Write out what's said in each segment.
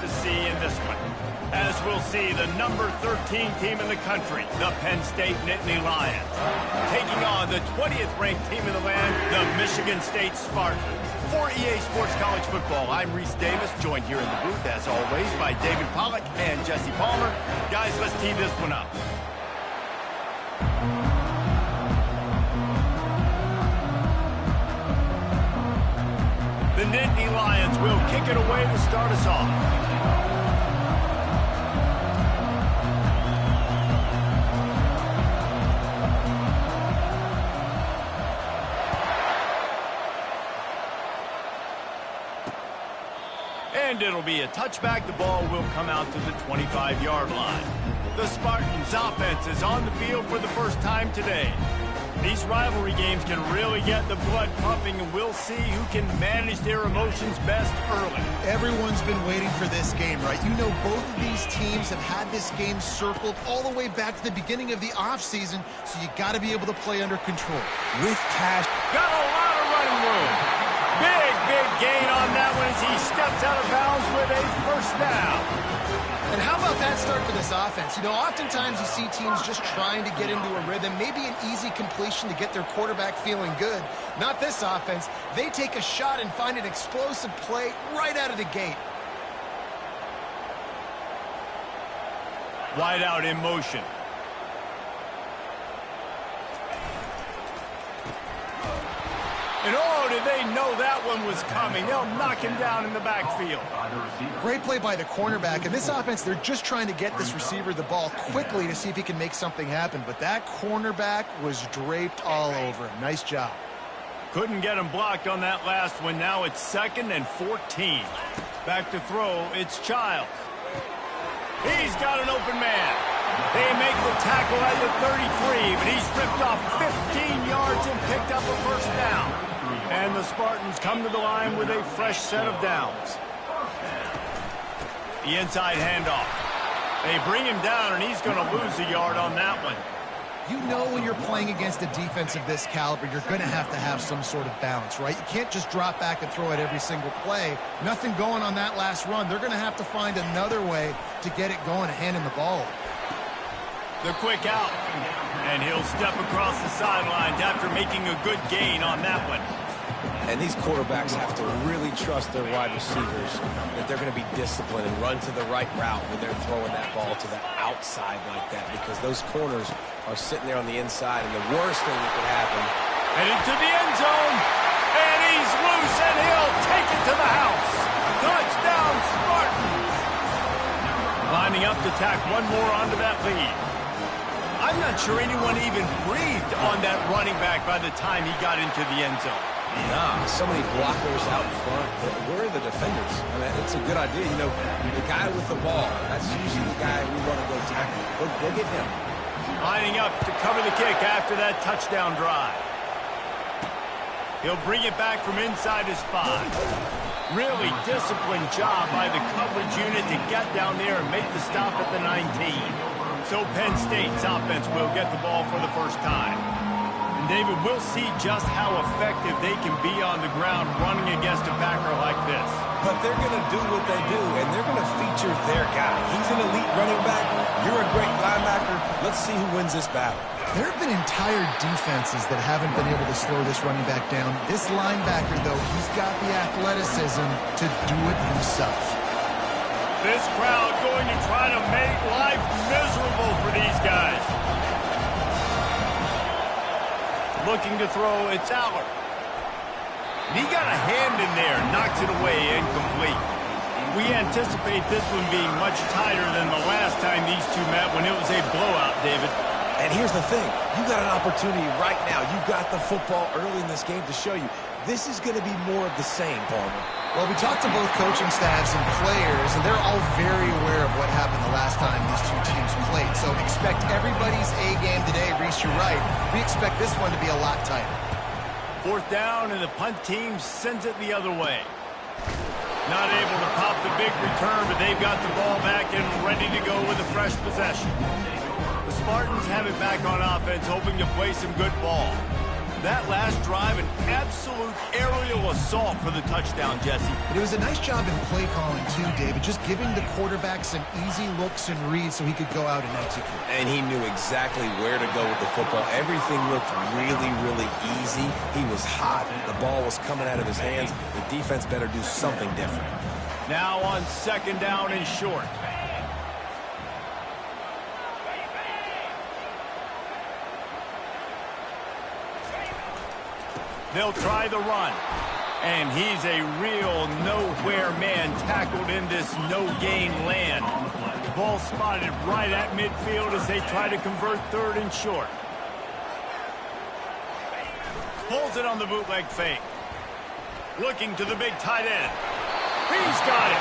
to see in this one. As we'll see, the number 13 team in the country, the Penn State Nittany Lions, taking on the 20th ranked team in the land, the Michigan State Spartans. For EA Sports College Football, I'm Reese Davis, joined here in the booth, as always, by David Pollack and Jesse Palmer. Guys, let's tee this one up. The Nittany Lions will kick it away to start us off. And it'll be a touchback. The ball will come out to the 25-yard line. The Spartans' offense is on the field for the first time today. These rivalry games can really get the blood pumping, and we'll see who can manage their emotions best early. Everyone's been waiting for this game, right? You know, both of these teams have had this game circled all the way back to the beginning of the offseason, so you got to be able to play under control. With cash. Got a lot of running room. Big gain on that one as he steps out of bounds with a first down. And how about that start to this offense? You know, oftentimes you see teams just trying to get into a rhythm, maybe an easy completion to get their quarterback feeling good. Not this offense. They take a shot and find an explosive play right out of the gate. Wide out in motion. And oh, did they know that one was coming? They'll knock him down in the backfield. Great play by the cornerback. And this offense, they're just trying to get this receiver the ball quickly to see if he can make something happen. But that cornerback was draped all over him. Nice job. Couldn't get him blocked on that last one. Now it's 2nd and 14. Back to throw, it's Childs. He's got an open man. They make the tackle at the 33, but he's ripped off 15 yards and picked up a first down. And the Spartans come to the line with a fresh set of downs. The inside handoff. They bring him down, and he's going to lose a yard on that one. You know when you're playing against a defense of this caliber, you're going to have some sort of balance, right? You can't just drop back and throw it every single play. Nothing going on that last run. They're going to have to find another way to get it going and handing the ball. The quick out. And he'll step across the sidelines after making a good gain on that one. And these quarterbacks have to really trust their wide receivers that they're going to be disciplined and run to the right route when they're throwing that ball to the outside like that, because those corners are sitting there on the inside, and the worst thing that could happen. Headed to the end zone, and he's loose, and he'll take it to the house. Touchdown, Spartans! Lining up to tack one more onto that lead. I'm not sure anyone even breathed on that running back by the time he got into the end zone. Nah, so many blockers out front. Where are the defenders? I mean, it's a good idea. You know, the guy with the ball, that's usually the guy we want to go tackle. Go get him. Lining up to cover the kick after that touchdown drive. He'll bring it back from inside his 5. Really disciplined job by the coverage unit to get down there and make the stop at the 19. So Penn State's offense will get the ball for the first time. And David, we'll see just how effective they can be on the ground running against a backer like this. But they're going to do what they do, and they're going to feature their guy. He's an elite running back. You're a great linebacker. Let's see who wins this battle. There have been entire defenses that haven't been able to slow this running back down. This linebacker, though, he's got the athleticism to do it himself. This crowd going to try to make life miserable for these guys. Looking to throw, it's Aller. And he got a hand in there, knocks it away, incomplete. We anticipate this one being much tighter than the last time these two met when it was a blowout, David. And here's the thing. You got an opportunity right now. You've got the football early in this game to show you. This is going to be more of the same, Palmer. Well, we talked to both coaching staffs and players, and they're all very aware of what happened the last time these two teams played. So expect everybody's A game today. Reese, you're right. We expect this one to be a lot tighter. 4th down, and the punt team sends it the other way. Not able to pop the big return, but they've got the ball back and ready to go with a fresh possession. The Spartans have it back on offense, hoping to play some good ball. That last drive, an absolute aerial assault for the touchdown, Jesse. But it was a nice job in play calling, too, David, just giving the quarterback some easy looks and reads so he could go out and execute. And he knew exactly where to go with the football. Everything looked really, really easy. He was hot. The ball was coming out of his hands. The defense better do something different. Now on 2nd down and short. They'll try the run. And he's a real nowhere man tackled in this no-gain land. Ball spotted right at midfield as they try to convert 3rd and short. Pulls it on the bootleg fake. Looking to the big tight end. He's got it.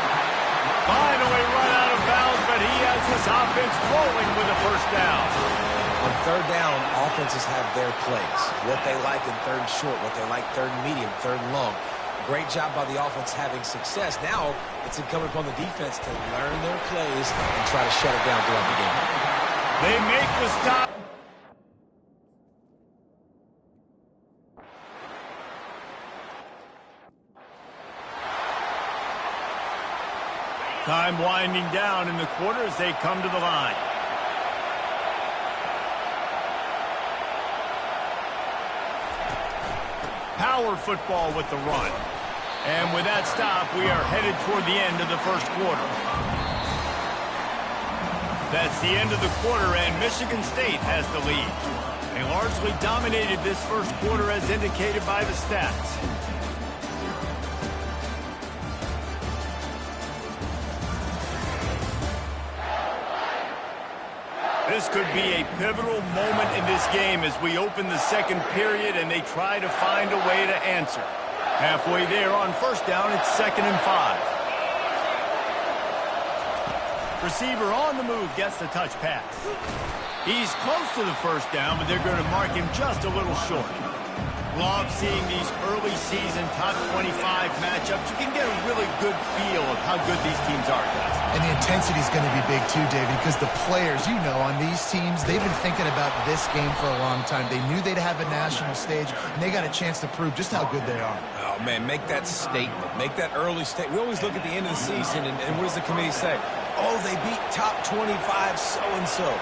Finally run out of bounds, but he has this offense rolling with a 1st down. On 3rd down, offenses have their plays. What they like in 3rd and short, what they like 3rd and medium, 3rd and long. Great job by the offense having success. Now it's incumbent upon the defense to learn their plays and try to shut it down throughout the game. They make the stop. Time winding down in the quarter as they come to the line. Power football with the run. And with that stop, we are headed toward the end of the 1st quarter. That's the end of the quarter, and Michigan State has the lead. They largely dominated this 1st quarter as indicated by the stats. This could be a pivotal moment in this game as we open the 2nd period and they try to find a way to answer. Halfway there on 1st down, it's 2nd and 5. Receiver on the move gets the touch pass. He's close to the 1st down, but they're going to mark him just a little short. Love seeing these early season top 25 matchups. You can get a really good feel of how good these teams are, guys. And the intensity is going to be big too, David, because the players, you know, on these teams, they've been thinking about this game for a long time. They knew they'd have a national stage, and they got a chance to prove just how good they are. Oh, man, make that statement. Make that early statement. We always look at the end of the season, and what does the committee say? Oh, they beat top 25 so-and-so.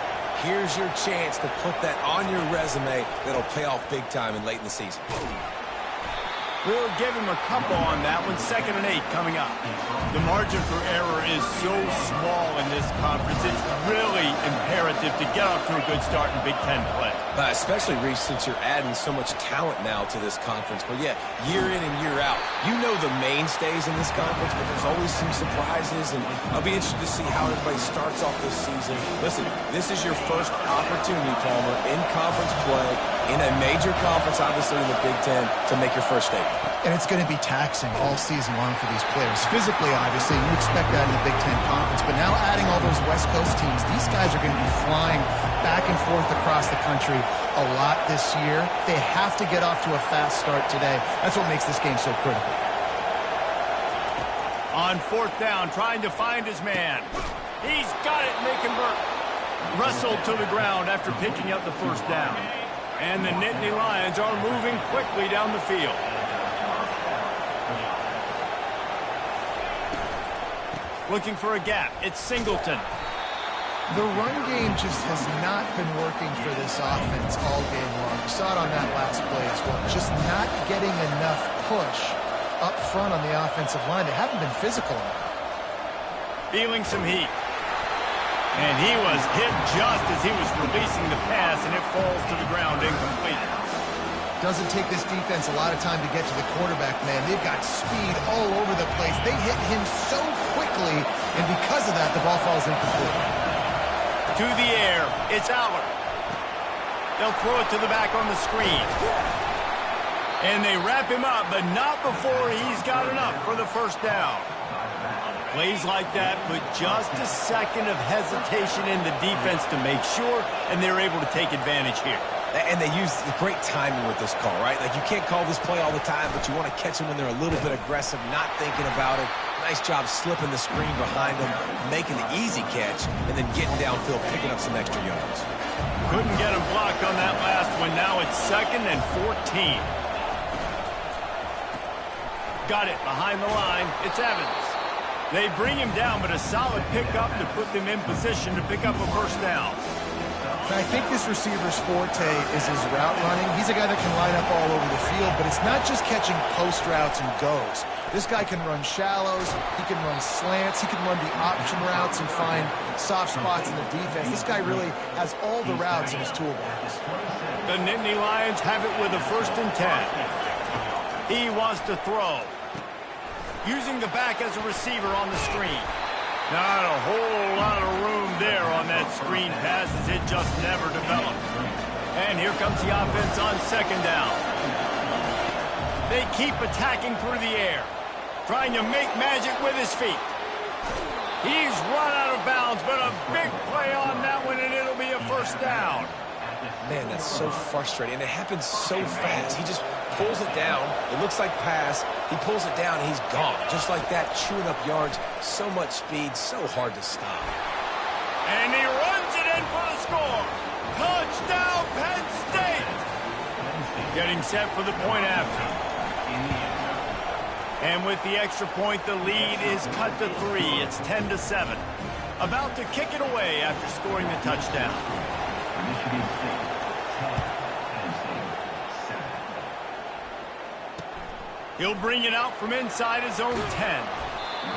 Here's your chance to put that on your resume that'll pay off big time and late in the season. We'll give him a couple on that one. 2nd and 8 coming up. The margin for error is so small in this conference. It's really imperative to get off to a good start in Big Ten play. Especially, Reese, since you're adding so much talent now to this conference. But, yeah, year in and year out, you know the mainstays in this conference, but there's always some surprises, and I'll be interested to see how everybody starts off this season. Listen, this is your first opportunity, Palmer, in conference play, in a major conference, obviously in the Big Ten, to make your first statement. And it's going to be taxing all season long for these players. Physically, obviously, you expect that in the Big Ten Conference. But now adding all those West Coast teams, these guys are going to be flying back and forth across the country a lot this year. They have to get off to a fast start today. That's what makes this game so critical. On 4th down, trying to find his man. He's got it, and they convert. Wrestled to the ground after picking up the 1st down. And the Nittany Lions are moving quickly down the field. Looking for a gap. It's Singleton. The run game just has not been working for this offense all game long. You saw it on that last play as well. Just not getting enough push up front on the offensive line. They haven't been physical enough. Feeling some heat. And he was hit just as he was releasing the pass, and it falls to the ground incomplete. Doesn't take this defense a lot of time to get to the quarterback, man. They've got speed all over the place. They hit him so quickly, and because of that, the ball falls incomplete. To the air, it's Aller. They'll throw it to the back on the screen. And they wrap him up, but not before he's got enough for the 1st down. Plays like that put just a second of hesitation in the defense to make sure, and they're able to take advantage here. And they use great timing with this call, right? Like, you can't call this play all the time, but you want to catch them when they're a little bit aggressive, not thinking about it. Nice job slipping the screen behind him, making the easy catch, and then getting downfield, picking up some extra yards. Couldn't get him blocked on that last one. Now it's 2nd and 14. Got it behind the line. It's Evans. They bring him down, but a solid pickup to put them in position to pick up a first down. I think this receiver's forte is his route running. He's a guy that can line up all over the field, but it's not just catching post routes and goes. This guy can run shallows, he can run slants, he can run the option routes and find soft spots in the defense. This guy really has all the routes in his toolbox. The Nittany Lions have it with a 1st and 10. He wants to throw. Using the back as a receiver on the screen. Not a whole lot of room there on that screen pass as it just never developed. And here comes the offense on 2nd down. They keep attacking through the air, trying to make magic with his feet. He's run out of bounds, but a big play on that one, and it'll be a first down. Man, that's so frustrating, and it happens so fast. He just pulls it down. It looks like pass. He pulls it down, and he's gone. Just like that, chewing up yards. So much speed, so hard to stop. And he runs it in for the score. Touchdown, Penn State. Getting set for the point after. And with the extra point, the lead is cut to 3. It's 10-7. About to kick it away after scoring the touchdown. He'll bring it out from inside his own 10.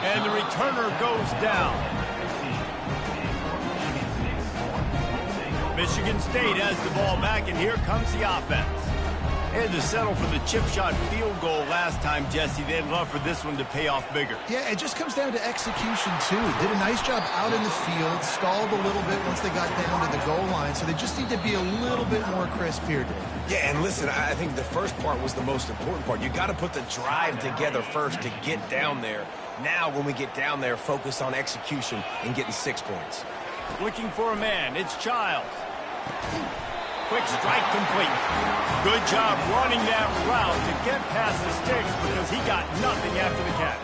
And the returner goes down. Michigan State has the ball back, and here comes the offense. They had to settle for the chip shot field goal last time, Jesse. They'd love for this one to pay off bigger. Yeah, it just comes down to execution, too. Did a nice job out in the field, stalled a little bit once they got down to the goal line, so they just need to be a little bit more crisp here, Dave. Yeah, and listen, I think the first part was the most important part. You got to put the drive together first to get down there. Now, when we get down there, focus on execution and getting 6 points. Looking for a man. It's Childs. Quick strike complete. Good job running that route to get past the sticks because he got nothing after the catch.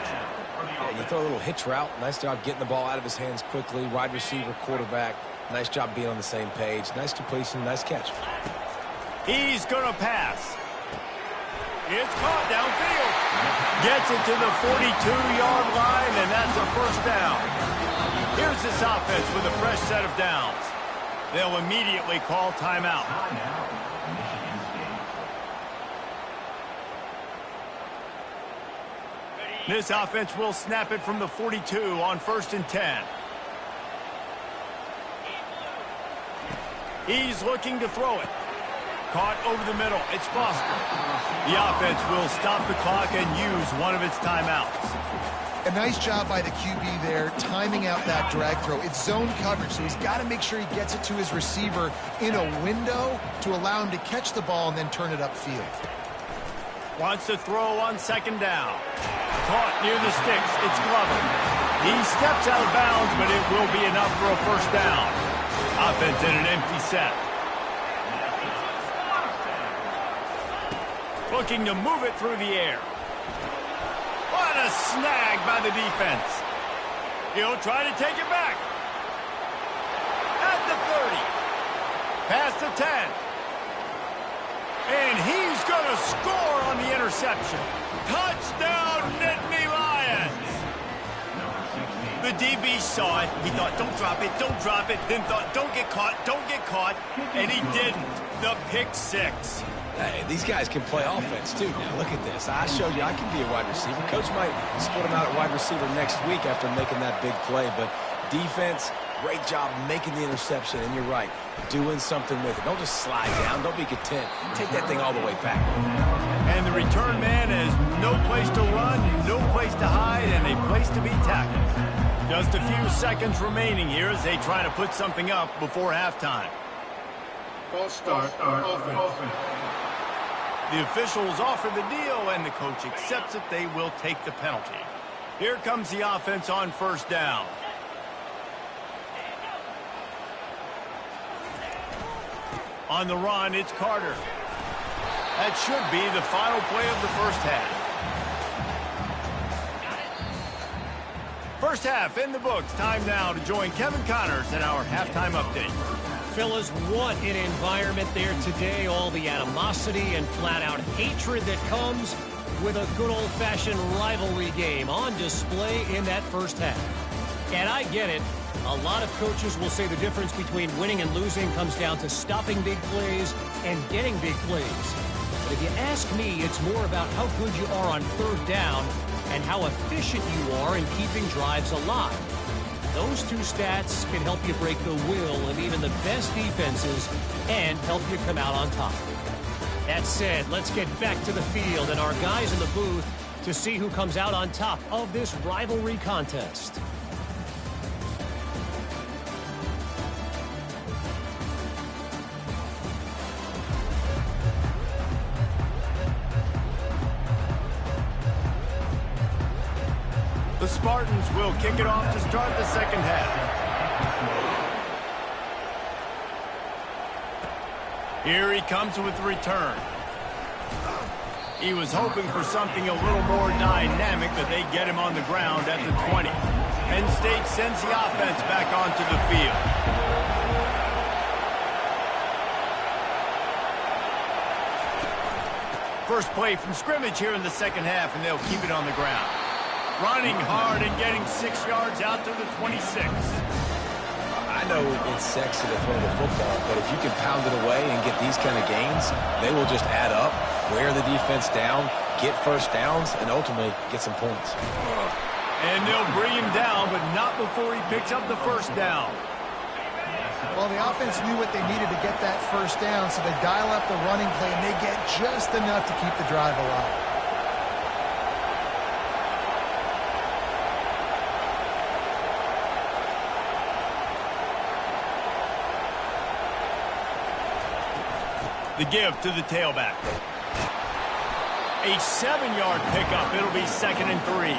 Yeah, you throw a little hitch route. Nice job getting the ball out of his hands quickly. Wide receiver, quarterback. Nice job being on the same page. Nice completion, nice catch. He's going to pass. It's caught downfield. Gets it to the 42-yard line, and that's a first down. Here's this offense with a fresh set of downs. They'll immediately call timeout. This offense will snap it from the 42 on 1st and 10. He's looking to throw it. Caught over the middle. It's Foster. The offense will stop the clock and use one of its timeouts. A nice job by the QB there, timing out that drag throw. It's zone coverage, so he's got to make sure he gets it to his receiver in a window to allow him to catch the ball and then turn it upfield. Wants to throw on 2nd down. Caught near the sticks. It's Glover. He steps out of bounds, but it will be enough for a first down. Offense in an empty set. Looking to move it through the air. What a snag by the defense. He'll try to take it back. At the 30. Past the 10. And he's going to score on the interception. Touchdown, Nittany Lions. The DB saw it. He thought, don't drop it, don't drop it. Then thought, don't get caught, don't get caught. And he didn't. The pick 6. Hey, these guys can play offense, too. Now, look at this. I showed you I can be a wide receiver. Coach might split him out at wide receiver next week after making that big play. But defense, great job making the interception. And you're right, doing something with it. Don't just slide down. Don't be content. Take that thing all the way back. And the return man has no place to run, no place to hide, and a place to be tackled. Just a few seconds remaining here as they try to put something up before halftime. False start, offense. The officials offer the deal, and the coach accepts it. They will take the penalty. Here comes the offense on 1st down. On the run, it's Carter. That should be the final play of the first half. First half in the books. Time now to join Kevin Connors in our halftime update. Fellas, what an environment there today. All the animosity and flat-out hatred that comes with a good old-fashioned rivalry game on display in that first half. And I get it. A lot of coaches will say the difference between winning and losing comes down to stopping big plays and getting big plays. But if you ask me, it's more about how good you are on third down and how efficient you are in keeping drives alive. Those two stats can help you break the will of even the best defenses and help you come out on top. That said, let's get back to the field and our guys in the booth to see who comes out on top of this rivalry contest. The Spartans will kick it off to start the second half. Here he comes with the return. He was hoping for something a little more dynamic, but they get him on the ground at the 20. Penn State sends the offense back onto the field. First play from scrimmage here in the second half, and they'll keep it on the ground. Running hard and getting 6 yards out to the 26. I know it's sexy to throw the football, but if you can pound it away and get these kind of gains, they will just add up, wear the defense down, get first downs, and ultimately get some points. And they'll bring him down, but not before he picks up the first down. Well, the offense knew what they needed to get that first down, so they dial up the running play, and they get just enough to keep the drive alive. The give to the tailback. A 7-yard pickup. It'll be 2nd and 3.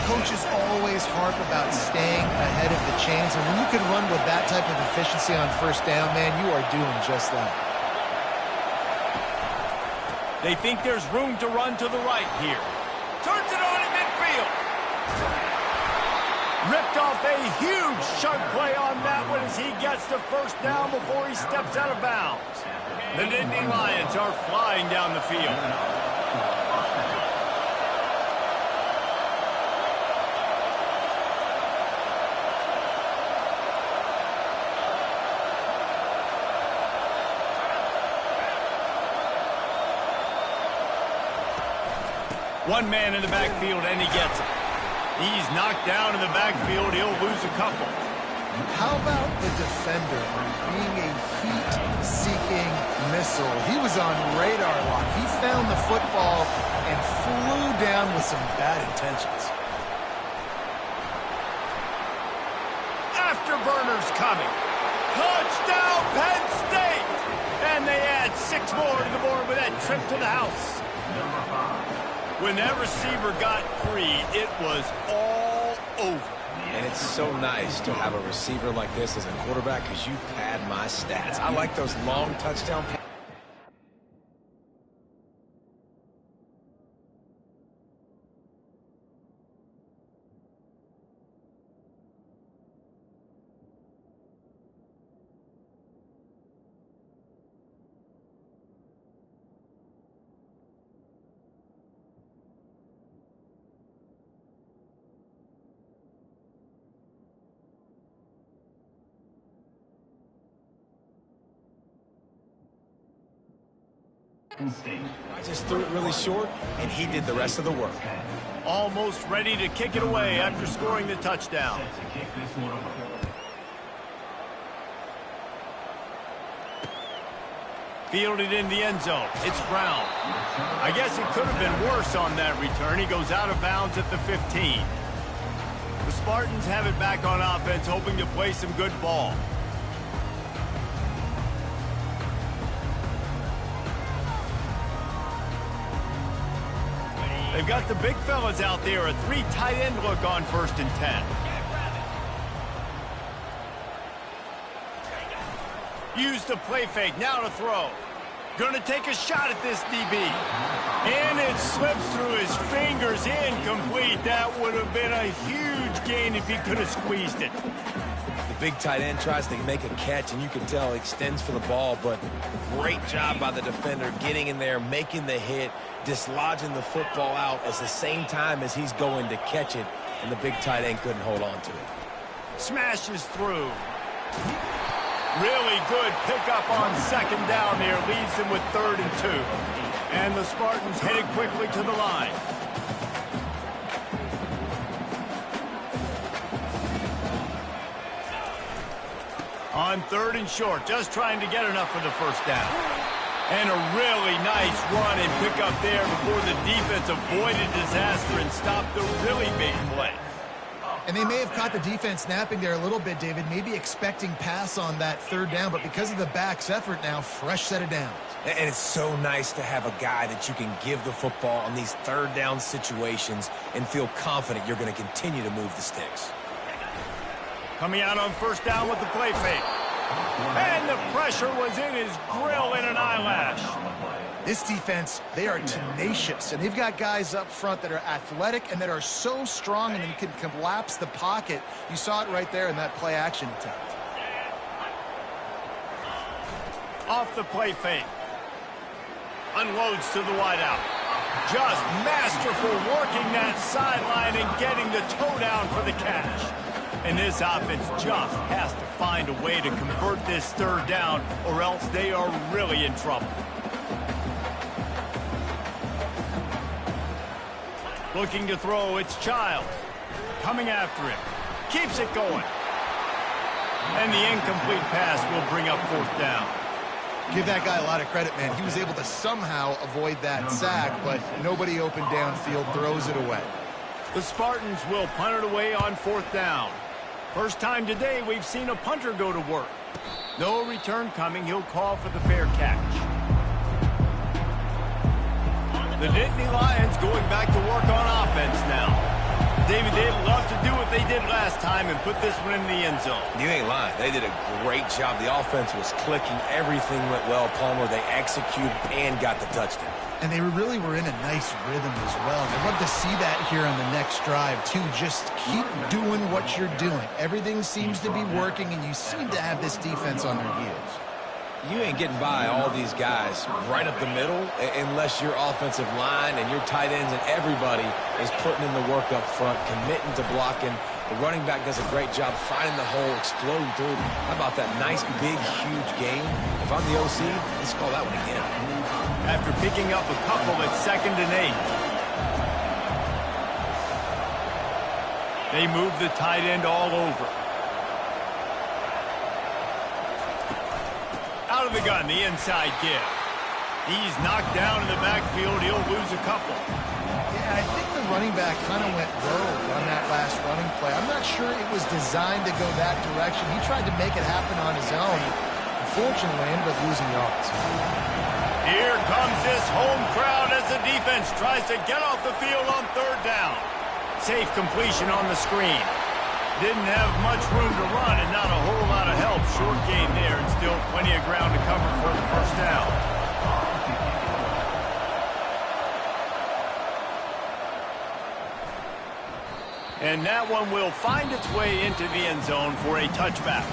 Coaches always harp about staying ahead of the chains, and when you can run with that type of efficiency on first down, man, you are doing just that. They think there's room to run to the right here. Turns it on in midfield. Ripped off a huge chunk play on that one as he gets the first down before he steps out of bounds. The Nittany Lions are flying down the field. One man in the backfield, and he gets it. He's knocked down in the backfield. He'll lose a couple. How about the defender being a heat-seeking missile? He was on radar lock. He found the football and flew down with some bad intentions. Afterburners coming. Touchdown, Penn State! And they add 6 more to the board with that trip to the house. When that receiver got free, it was all over. And it's so nice to have a receiver like this as a quarterback because you pad my stats. I like those long touchdown passes. I just threw it really short, and he did the rest of the work. Almost ready to kick it away after scoring the touchdown. Fielded in the end zone. It's Brown. I guess it could have been worse on that return. He goes out of bounds at the 15. The Spartans have it back on offense, hoping to play some good ball. They've got the big fellas out there, a 3 tight end look on 1st and 10. Use the play fake, now to throw. Gonna take a shot at this DB. And it slips through his fingers, incomplete. That would have been a huge gain if he could have squeezed it. The big tight end tries to make a catch, and you can tell he extends for the ball, but great job by the defender getting in there, making the hit, dislodging the football out at the same time as he's going to catch it, and the big tight end couldn't hold on to it. Smashes through. Really good pickup on second down there. Leaves them with 3rd and 2. And the Spartans headed quickly to the line. On 3rd and short, just trying to get enough for the first down. And a really nice run and pick up there before the defense avoided disaster and stopped the really big play. And they may have caught the defense napping there a little bit, David, maybe expecting pass on that 3rd down, but because of the back's effort now, fresh set of downs. And it's so nice to have a guy that you can give the football on these 3rd down situations and feel confident you're going to continue to move the sticks. Coming out on 1st down with the play fake. And the pressure was in his grill in an eyelash. This defense, they are tenacious, and they've got guys up front that are athletic and that are so strong and can collapse the pocket. You saw it right there in that play-action attempt. Off the play fake. Unloads to the wideout. Just masterful working that sideline and getting the toe down for the catch. And this offense just has to find a way to convert this 3rd down, or else they are really in trouble. Looking to throw, it's Childs. Coming after him. Keeps it going. And the incomplete pass will bring up 4th down. Give that guy a lot of credit, man. He was able to somehow avoid that sack, but nobody open downfield, throws it away. The Spartans will punt it away on 4th down. First time today we've seen a punter go to work. No return coming. He'll call for the fair catch. The Nittany Lions going back to work on offense now. David, they'd love to do what they did last time and put this one in the end zone. You ain't lying. They did a great job. The offense was clicking. Everything went well, Palmer. They executed and got the touchdown. And they really were in a nice rhythm as well. I'd love to see that here on the next drive, too. Just keep doing what you're doing. Everything seems to be working, and you seem to have this defense on their heels. You ain't getting by all these guys right up the middle unless your offensive line and your tight ends and everybody is putting in the work up front, committing to blocking. The running back does a great job finding the hole, exploding through. How about that nice, big, huge gain? If I'm the OC, let's call that one again. After picking up a couple at 2nd and 8. They move the tight end all over. Out of the gun, the inside give. He's knocked down in the backfield. He'll lose a couple. Yeah, I think the running back kind of went rogue on that last running play. I'm not sure it was designed to go that direction. He tried to make it happen on his own. Unfortunately, ended up losing yards. Here comes this home crowd as the defense tries to get off the field on 3rd down. Safe completion on the screen. Didn't have much room to run and not a whole lot of help. Short gain there and still plenty of ground to cover for the 1st down. And that one will find its way into the end zone for a touchback.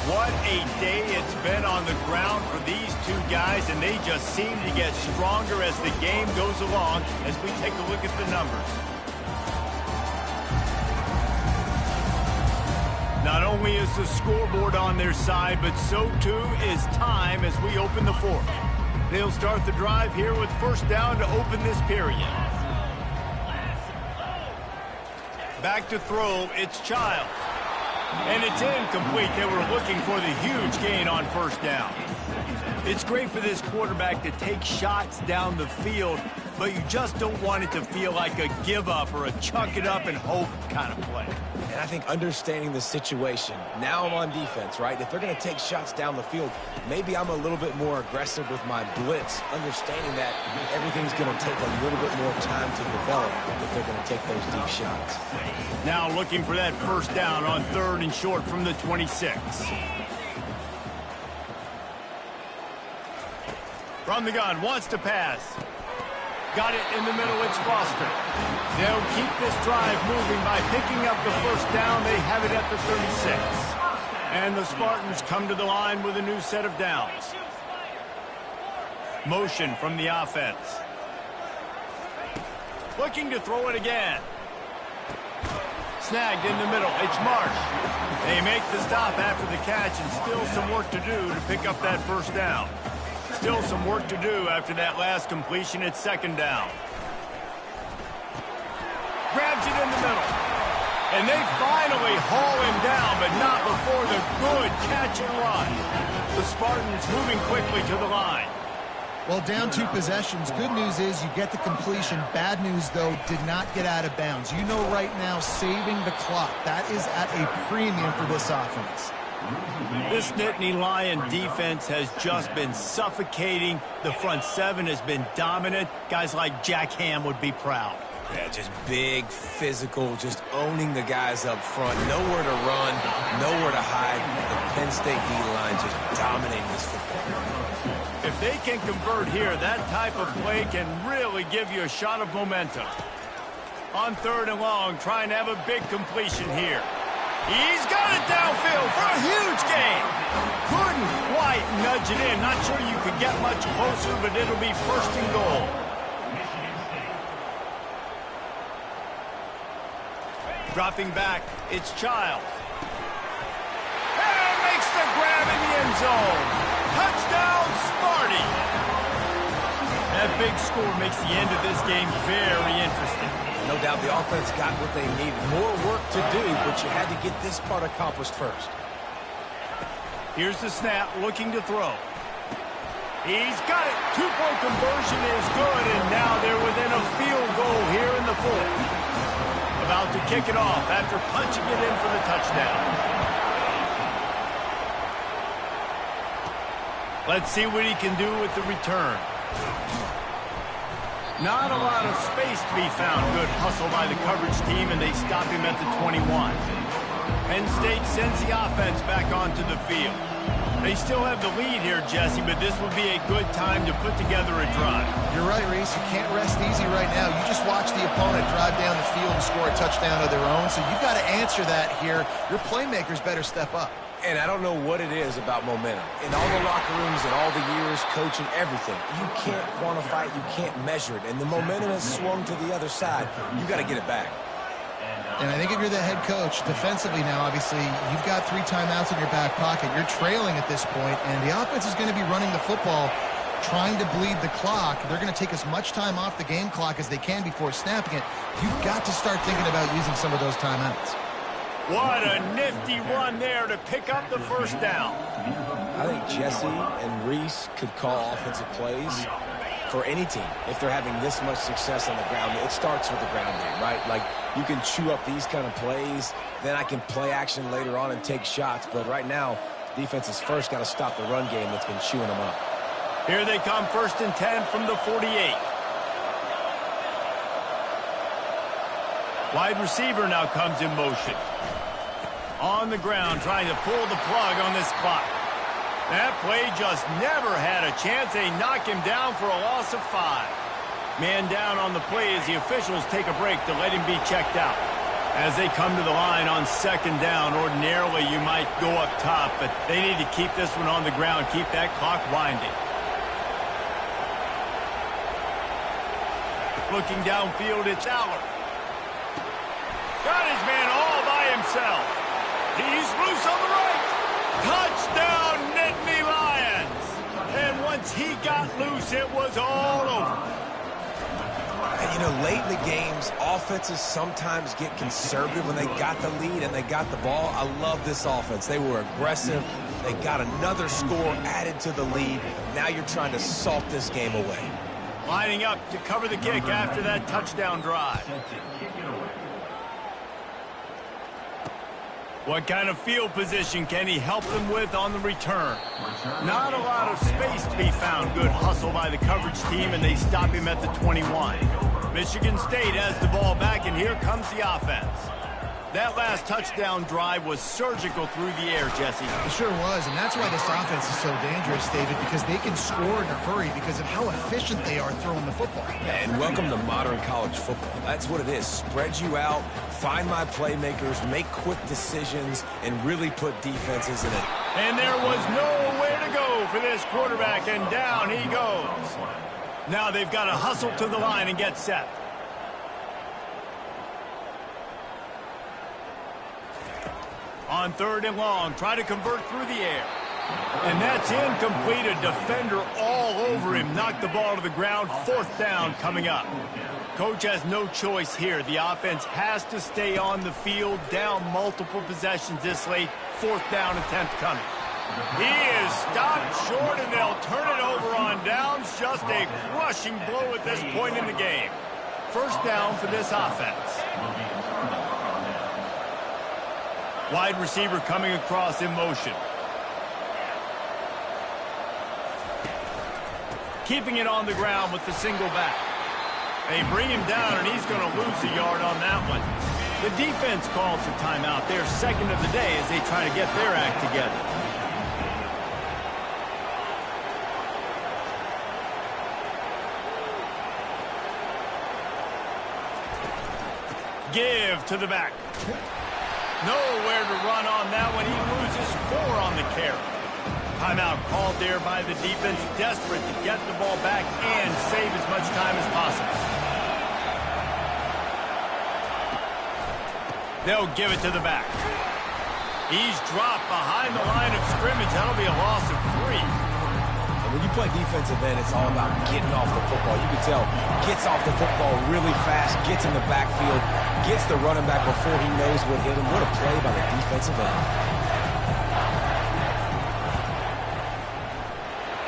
What a day it's been on the ground for these two guys, and they just seem to get stronger as the game goes along as we take a look at the numbers. Not only is the scoreboard on their side, but so too is time as we open the 4th. They'll start the drive here with 1st down to open this period. Back to throw, it's Childs. And it's incomplete. They were looking for the huge gain on 1st down. It's great for this quarterback to take shots down the field, but you just don't want it to feel like a give-up or a chuck it up and hope kind of play. And I think understanding the situation, now I'm on defense, right? If they're going to take shots down the field, maybe I'm a little bit more aggressive with my blitz, understanding that everything's going to take a little bit more time to develop if they're going to take those deep shots. Now looking for that 1st down on 3rd and short from the 26. From the gun, wants to pass. Got it in the middle. It's Foster. They'll keep this drive moving by picking up the first down. They have it at the 36. And the Spartans come to the line with a new set of downs. Motion from the offense. Looking to throw it again. Snagged in the middle. It's Marsh. They make the stop after the catch, and still some work to do to pick up that first down. Still some work to do after that last completion. It's second down. Grabs it in the middle. And they finally haul him down, but not before the good catch and run. The Spartans moving quickly to the line. Well, down 2 possessions. Good news is you get the completion. Bad news, though, did not get out of bounds. You know right now, saving the clock. That is at a premium for this offense. This Nittany Lion defense has just been suffocating. The front 7 has been dominant. Guys like Jack Ham would be proud. Yeah, just big, physical, just owning the guys up front. Nowhere to run, nowhere to hide. The Penn State D-line just dominating this football. If they can convert here, that type of play can really give you a shot of momentum. On 3rd and long, trying to have a big completion here. He's got it downfield for a huge gain. Couldn't quite nudge it in. Not sure you could get much closer, but it'll be 1st and goal. Dropping back, it's Childs. And makes the grab in the end zone. Touchdown, Sparty. That big score makes the end of this game very interesting. No doubt the offense got what they needed. More work to do, but you had to get this part accomplished first. Here's the snap, looking to throw. He's got it. 2-point conversion is good, and now they're within a field goal here in the 4th. About to kick it off after punching it in for the touchdown. Let's see what he can do with the return. Not a lot of space to be found. Good hustle by the coverage team, and they stop him at the 21. Penn State sends the offense back onto the field. They still have the lead here, Jesse, but this would be a good time to put together a drive. You're right, Reese. You can't rest easy right now. You just watch the opponent drive down the field and score a touchdown of their own, so you've got to answer that here. Your playmakers better step up. And I don't know what it is about momentum. In all the locker rooms and all the years, coaching, everything, you can't quantify it, you can't measure it. And the momentum has swung to the other side. You got to get it back. And I think if you're the head coach, defensively now, obviously, you've got 3 timeouts in your back pocket. You're trailing at this point, and the offense is going to be running the football, trying to bleed the clock. They're going to take as much time off the game clock as they can before snapping it. You've got to start thinking about using some of those timeouts. What a nifty run there to pick up the first down. I think Jesse and Reese could call offensive plays for any team if they're having this much success on the ground. It starts with the ground game, right? Like, you can chew up these kind of plays, then I can play action later on and take shots. But right now, defense has first got to stop the run game that's been chewing them up. Here they come, 1st and 10 from the 48. Wide receiver now comes in motion. On the ground, trying to pull the plug on this clock. That play just never had a chance. They knock him down for a loss of 5. Man down on the play as the officials take a break to let him be checked out. As they come to the line on 2nd down, ordinarily you might go up top, but they need to keep this one on the ground, keep that clock winding. Looking downfield, it's Aller. Got his man all by himself. He's loose on the right. Touchdown, Nittany Lions. And once he got loose, it was all over. And, you know, late in the games, offenses sometimes get conservative when they got the lead and they got the ball. I love this offense. They were aggressive. They got another score added to the lead. Now you're trying to salt this game away. Lining up to cover the kick after that touchdown drive. What kind of field position can he help them with on the return? Not a lot of space to be found. Good hustle by the coverage team, and they stop him at the 21. Michigan State has the ball back, and here comes the offense. That last touchdown drive was surgical through the air, Jesse. It sure was, and that's why this offense is so dangerous, David, because they can score in a hurry because of how efficient they are throwing the football. And welcome to modern college football. That's what it is. Spread you out, find my playmakers, make quick decisions, and really put defenses in it. And there was nowhere to go for this quarterback, and down he goes. Now they've got to hustle to the line and get set. On 3rd and long, try to convert through the air. And that's incomplete. A defender all over him. Knocked the ball to the ground. 4th down coming up. Coach has no choice here. The offense has to stay on the field, down multiple possessions this late. 4th down attempt coming. He is stopped short, and they'll turn it over on downs. Just a crushing blow at this point in the game. 1st down for this offense. Wide receiver coming across in motion. Keeping it on the ground with the single back. They bring him down, and he's going to lose a yard on that one. The defense calls the timeout. Their 2nd of the day as they try to get their act together. Give to the back. Nowhere to run on that one. He loses 4 on the carry. Timeout called there by the defense, desperate to get the ball back and save as much time as possible. They'll give it to the back. He's dropped behind the line of scrimmage. That'll be a loss of 3. And when you play defensive end, it's all about getting off the football. You can tell, gets off the football really fast, gets in the backfield, gets the running back before he knows what hit him. What a play by the defensive end.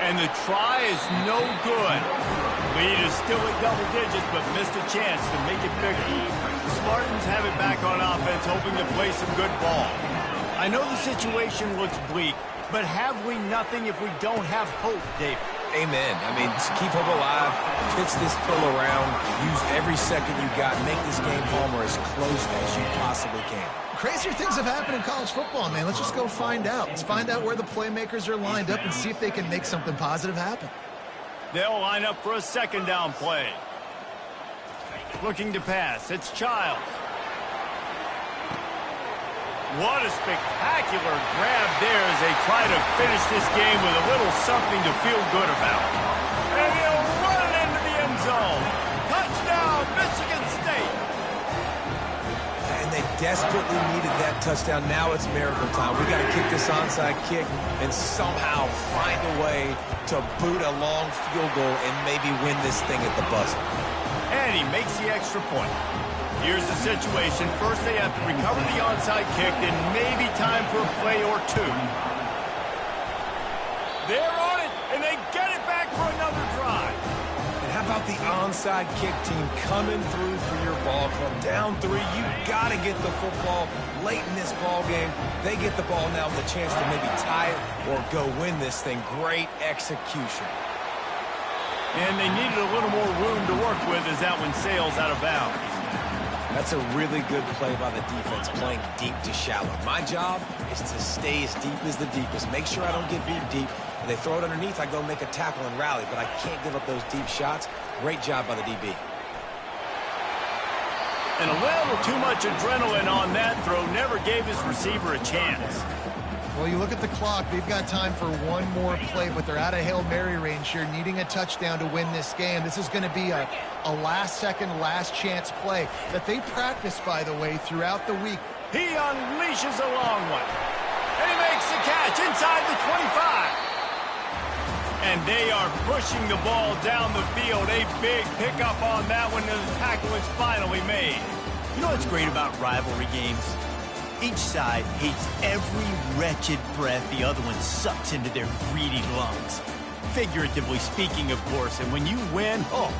And the try is no good. Lead is still at double digits, but missed a chance to make it bigger. The Spartans have it back on offense, hoping to play some good ball. I know the situation looks bleak, but have we nothing if we don't have hope, David? Amen. I mean, just keep hope alive, pitch this pull around, use every second you got, make this game home or as close as you possibly can. Crazier things have happened in college football, man. Let's just go find out. Let's find out where the playmakers are lined up and see if they can make something positive happen. They'll line up for a 2nd down play. Looking to pass. It's Childs. What a spectacular grab there as they try to finish this game with a little something to feel good about. And he'll run it into the end zone. Touchdown, Michigan State. And they desperately needed that touchdown. Now it's miracle time. We got to kick this onside kick and somehow find a way to boot a long field goal and maybe win this thing at the buzzer. And he makes the extra point. Here's the situation. First, they have to recover the onside kick, then maybe time for a play or 2. They're on it, and they get it back for another drive. And how about the onside kick team coming through for your ball club? Down 3, you got to get the football late in this ball game. They get the ball now with a chance to maybe tie it or go win this thing. Great execution. And they needed a little more room to work with as that one sails out of bounds. That's a really good play by the defense, playing deep to shallow. My job is to stay as deep as the deepest. Make sure I don't get beat deep. If they throw it underneath, I go make a tackle and rally, but I can't give up those deep shots. Great job by the DB. And a little too much adrenaline on that throw. Never gave his receiver a chance. Well, you look at the clock. They've got time for one more play, but they're out of Hail Mary range here, needing a touchdown to win this game. This is going to be a last-second, last-chance play that they practice, by the way, throughout the week. He unleashes a long one. And he makes the catch inside the 25. And they are pushing the ball down the field. A big pickup on that one, and the tackle is finally made. You know what's great about rivalry games? Each side hates every wretched breath the other one sucks into their greedy lungs. Figuratively speaking, of course. And when you win, oh,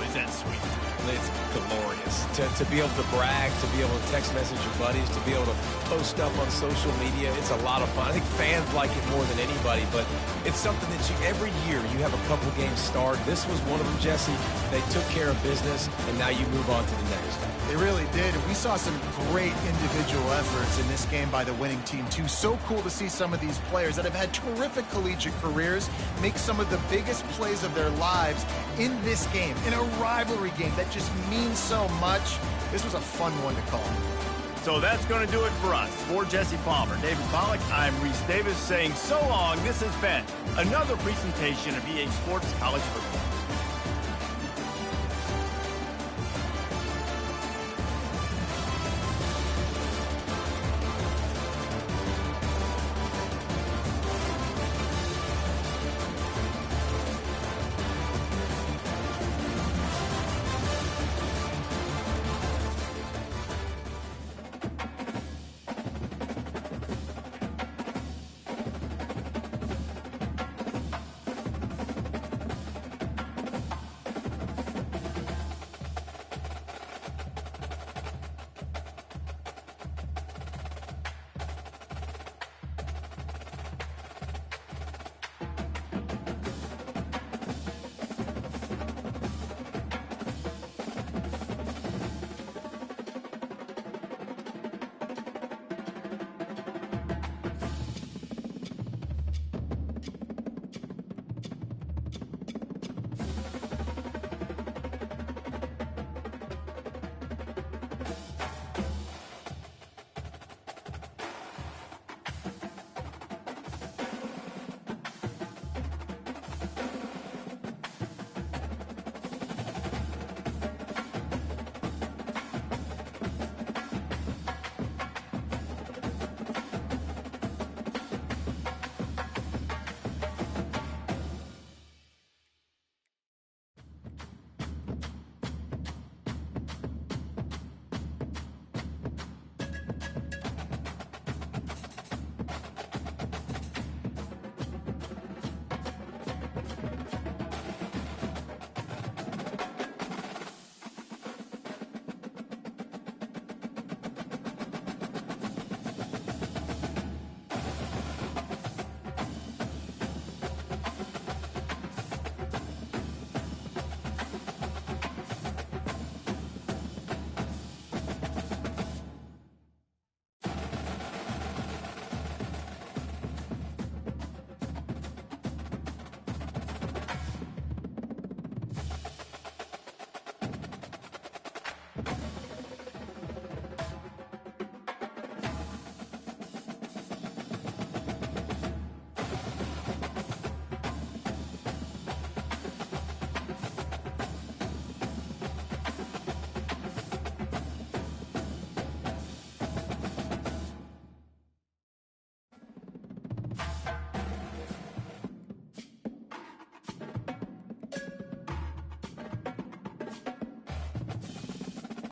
is that sweet. It's glorious to be able to brag, to be able to text message your buddies, to be able to post stuff on social media. It's a lot of fun. I think fans like it more than anybody, but it's something that every year you have a couple games start. This was one of them, Jesse. They took care of business, and now you move on to the next. They really did. We saw some great individual efforts in this game by the winning team, too. So cool to see some of these players that have had terrific collegiate careers make some of the biggest plays of their lives in this game, in a rivalry game that just means so much. This was a fun one to call. So that's going to do it for us. For Jesse Palmer, David Pollack, I'm Reese Davis saying so long. This has been another presentation of EA Sports College Football.